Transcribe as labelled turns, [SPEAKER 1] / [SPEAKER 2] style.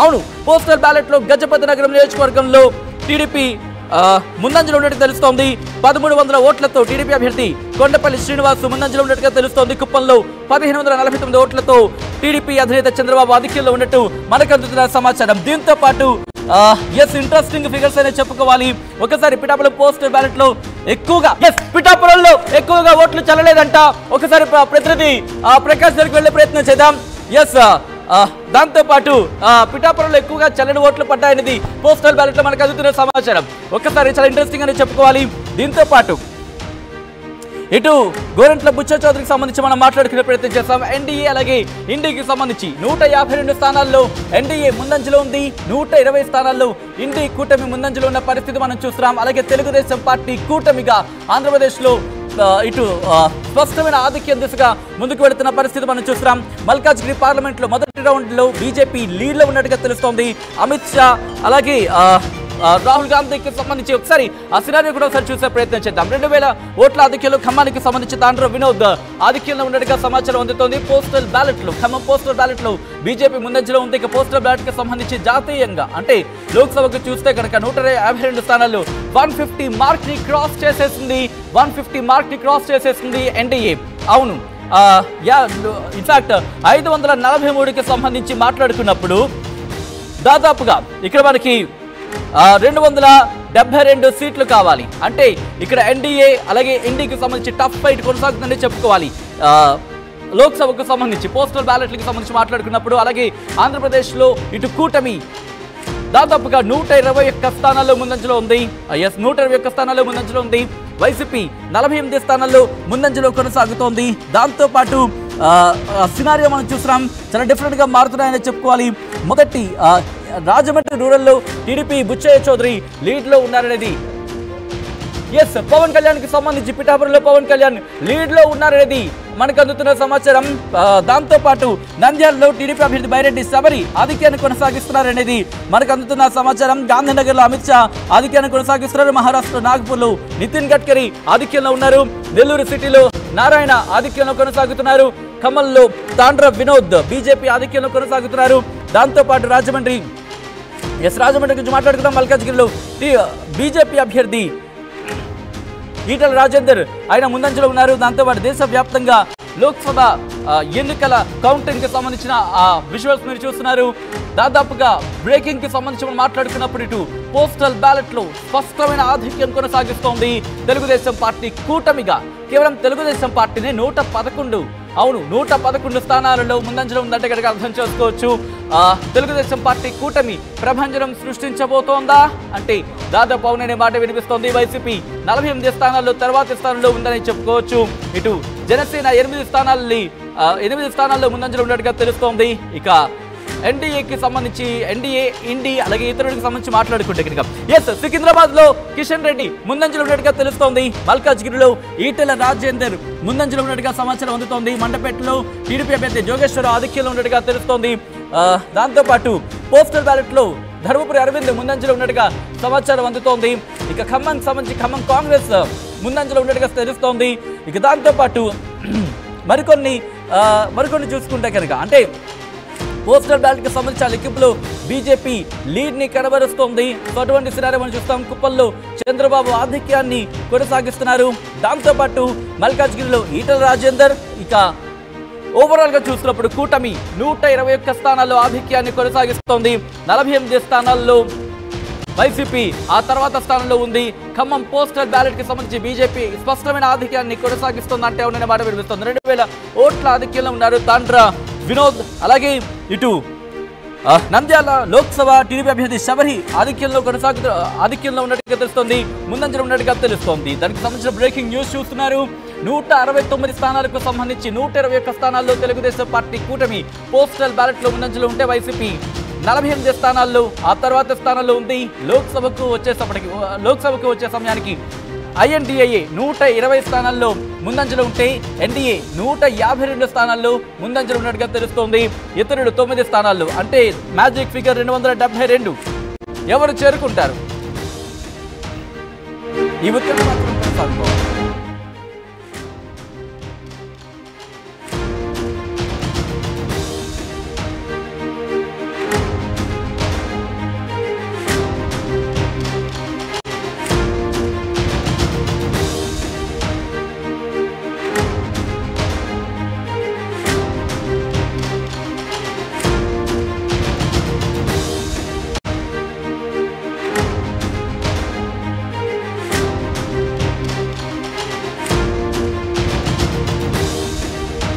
[SPEAKER 1] అవును, postal ballot లో గజపతి నగరం నియోజకవర్గంలో టీడీపీ ముందంజలో ఉన్నట్టు తెలుస్తోంది. 1300 ఓట్లతో టీడీపీ అభ్యర్థి కొండపల్లి శ్రీనివాస్ ముందంజలో ఉన్నట్టుగా తెలుస్తోంది. కుప్పంలో 1549 ఓట్లతో టీడీపీ అధినేత చంద్రబాబు ఆధిక్యంలో ఉన్నట్టు మనకు అందుతున్న సమాచారం. దీంతో పాటు ఇంట్రెస్టింగ్ ఫిగర్స్ అనే చెప్పుకోవాలి. ఒకసారి పిఠాపురం పోస్టల్ బ్యాలెట్ లో పిఠాపురంలో ఎక్కువగా ఓట్లు చల్లలేదంట. ఒకసారి ప్రతినిధి ప్రకాష్ దగ్గరికి వెళ్లే ప్రయత్నం చేద్దాం. దాంతో పాటు పిఠాపురంలో ఎక్కువగా చల్లని ఓట్లు పడ్డాయనేది పోస్టల్ బ్యాలెట్ లో మనకు అందుతున్న సమాచారం. ఒక్కసారి చాలా ఇంట్రెస్టింగ్ అని చెప్పుకోవాలి. దీంతో పాటు ఇటు గోరంట్ల బుచ్చ చౌదరికి సంబంధించి మనం మాట్లాడుకునే ప్రయత్నం చేస్తాం. ఎన్డీఏ అలాగే ఇండీకి సంబంధించి 152 స్థానాల్లో ఎన్డీఏ ముందంజలో ఉంది. 120 స్థానాల్లో ఇండీ కూటమి ముందంజలో ఉన్న పరిస్థితి మనం చూస్తున్నాం. అలాగే తెలుగుదేశం పార్టీ కూటమిగా ఆంధ్రప్రదేశ్ లో ఇటు స్పష్టమైన ఆధిక్యం దిశగా ముందుకు వెళుతున్న పరిస్థితి మనం చూస్తున్నాం. మల్కాజ్గిరి పార్లమెంట్ లో మొదటి రౌండ్ లో బీజేపీ లీడ్ లో ఉన్నట్టుగా తెలుస్తోంది. అమిత్ షా అలాగే రాహుల్ గాంధీకి సంబంధించి ఒకసారి ఆ సినారియో కూడా ఒకసారి చూసే ప్రయత్నం చేద్దాం. 2000 ఓట్ల ఆధిక్యంలో ఖమ్మానికి సంబంధించి తాండ్ర వినోద్ ఆధిక్యంలో ఉన్నట్టుగా సమాచారం అందుతోంది. పోస్టల్ బ్యాలెట్ లో ఖమ్మం పోస్టల్ బ్యాలెట్ లో బీజేపీ ముందంజలో ఉంది. ఇక పోస్టల్ బ్యాలెట్ కి సంబంధించి జాతీయంగా అంటే లోక్సభకు చూస్తే కనుక 152 స్థానాల్లో 150 మార్క్ ని క్రాస్ చేసేసింది. 150 మార్క్ ని క్రాస్ చేసేసింది ఎన్డీఏ. అవును, ఇన్ఫాక్ట్ 543కి సంబంధించి మాట్లాడుకున్నప్పుడు దాదాపుగా ఇక్కడ మనకి 272 సీట్లు కావాలి. అంటే ఇక్కడ ఎన్డీఏ అలాగే ఎన్డీకి సంబంధించి టఫ్ ఫైట్ కొనసాగుతుందని చెప్పుకోవాలి. లోక్సభకు సంబంధించి పోస్టల్ బ్యాలెట్లకు సంబంధించి మాట్లాడుకున్నప్పుడు అలాగే ఆంధ్రప్రదేశ్లో ఇటు కూటమి దాదాపుగా 121 స్థానాల్లో ముందంజలో ఉంది. 121 స్థానాల్లో ముందంజలో ఉంది. వైసీపీ 48 స్థానాల్లో ముందంజలో కొనసాగుతోంది. దాంతోపాటు సినారియో మనం చూస్తున్నాం, చాలా డిఫరెంట్ గా మారుతున్నాయని చెప్పుకోవాలి. మొదటి రాజమండ్రి రూరల్లో టీడీపీ బుచ్చయ్య చౌదరి లీడ్ లో ఉన్నారనేది పవన్ కళ్యాణ్ కి సంబంధించి పిఠాపురంలో పవన్ కళ్యాణ్ లీడ్ లో ఉన్నారనేది మనకు అందుతున్న సమాచారం. దాంతో పాటు నంద్యాలలో టీడీపీ అభ్యర్థి బైరెడ్డి శబరి ఆధిక్యాన్ని కొనసాగిస్తున్నారనేది మనకు అందుతున్న సమాచారం. గాంధీనగర్ లో అమిత్ షా ఆధిక్యాన్ని కొనసాగిస్తున్నారు. మహారాష్ట్ర నాగ్పూర్ లో నితిన్ గడ్కరీ ఆధిక్యంలో ఉన్నారు. నెల్లూరు సిటీలో నారాయణ ఆధిక్యంలో కొనసాగుతున్నారు. ఖమ్మంలో తాండ్ర వినోద్ బీజేపీ ఆధిక్యంలో కొనసాగుతున్నారు. దాంతో పాటు రాజమండ్రి గురించి మాట్లాడుకుందాం. మల్కాజ్గిరిలో బీజేపీ అభ్యర్థి ఈటల రాజేందర్ ఆయన ముందంజలో ఉన్నారు. దాంతోపాటు దేశవ్యాప్తంగా లోక్సభ ఎన్నికల కౌంటింగ్ కి సంబంధించిన విజువల్స్ మీరు చూస్తున్నారు. దాదాపుగా బ్రేకింగ్ కి సంబంధించి మనం మాట్లాడుకున్నప్పుడు ఇటు పోస్టల్ బ్యాలెట్ లో స్పష్టమైన ఆధిక్యం కొనసాగిస్తోంది తెలుగుదేశం పార్టీ కూటమిగా. కేవలం తెలుగుదేశం పార్టీనే 111 స్థానాలలో ముందంజలో ఉందంటే కనుక అర్థం చేసుకోవచ్చు. తెలుగుదేశం పార్టీ కూటమి ప్రభంజనం సృష్టించబోతోందా అంటే దాదాపు అవుననే మాట వినిపిస్తోంది. వైసీపీ 48 స్థానాల్లో తర్వాతి స్థానంలో ఉందని చెప్పుకోవచ్చు. ఇటు జనసేన 8 స్థానాల్లో ముందంజలో ఉన్నట్టుగా తెలుస్తోంది. ఇక ఎన్డీఏకి సంబంధించి ఇండీ అలాగే ఇతరులకు సంబంధించి మాట్లాడుకుంటే కనుక సికింద్రాబాద్ లో కిషన్ రెడ్డి ముందంజలో ఉన్నట్టుగా తెలుస్తోంది. మల్కాజ్గిరిలో ఈటెల రాజేందర్ ముందంజలో ఉన్నట్టుగా సమాచారం అందుతోంది. మండపేటలో టీడీపీ అభ్యర్థి జోగేశ్వరరావు ఆధిక్యంలో ఉన్నట్టుగా తెలుస్తోంది. దాంతోపాటు పోస్టల్ బ్యాలెట్ లో ధర్మపురి అరవింద్ ముందంజలో ఉన్నట్టుగా సమాచారం అందుతోంది. ఇక ఖమ్మంకి సంబంధించి ఖమ్మం కాంగ్రెస్ ముందంజలో ఉన్నట్టుగా తెలుస్తోంది. ఇక దాంతోపాటు మరికొన్ని చూసుకుంటే కనుక అంటే పోస్టల్ బ్యాలెట్ కి సంబంధించిన లెక్కింపులో బీజేపీ లీడ్ ని కనబరుస్తోంది. అటువంటి సినారియో మనం చూస్తాం. కుప్పంలో చంద్రబాబు ఆధిక్యాన్ని కొనసాగిస్తున్నారు. దాంతోపాటు మల్కాజ్గిరిలో ఈటల రాజేందర్. ఇక ఓవరాల్ గా చూసినప్పుడు కూటమి 121 స్థానాల్లో ఆధిక్యాన్ని కొనసాగిస్తోంది. 48 స్థానాల్లో వైసీపీ ఆ తర్వాత స్థానంలో ఉంది. ఖమ్మం పోస్టల్ బ్యాలెట్ కి సంబంధించి బీజేపీ స్పష్టమైన ఆధిక్యాన్ని కొనసాగిస్తుంది అంటే అవుననే మాట వినిపిస్తుంది. 2000 ఓట్ల ఆధిక్యంలో ఉన్నారు తాండ్ర వినోద్. అలాగే ఇటు నంద్యాల లోక్సభ టీడీపీ అభ్యర్థి శబరి ఆధిక్యంలో ఉన్నట్టుగా తెలుస్తోంది. ముందంజలో ఉన్నట్టుగా తెలుస్తోంది. దానికి సంబంధించిన బ్రేకింగ్ న్యూస్ చూస్తున్నారు. 169 స్థానాలకు సంబంధించి 121 స్థానాల్లో తెలుగుదేశం పార్టీ కూటమి పోస్టల్ బ్యాలెట్ లో ముందంజలో ఉంటే వైసీపీ 48 స్థానాల్లో ఆ తర్వాత స్థానంలో ఉంది. లోక్సభకు వచ్చే సమయానికి ఐఎన్డీఏ 120 స్థానాల్లో ముందంజలో ఉంటే ఎన్డీఏ 152 స్థానాల్లో ముందంజలో ఉన్నట్టుగా తెలుస్తోంది. ఇతరులు 9 స్థానాల్లో అంటే మ్యాజిక్ ఫిగర్ 272 ఎవరు చేరుకుంటారు? ఈ ఉత్తరం మాత్రం కొనసాగుతోంది.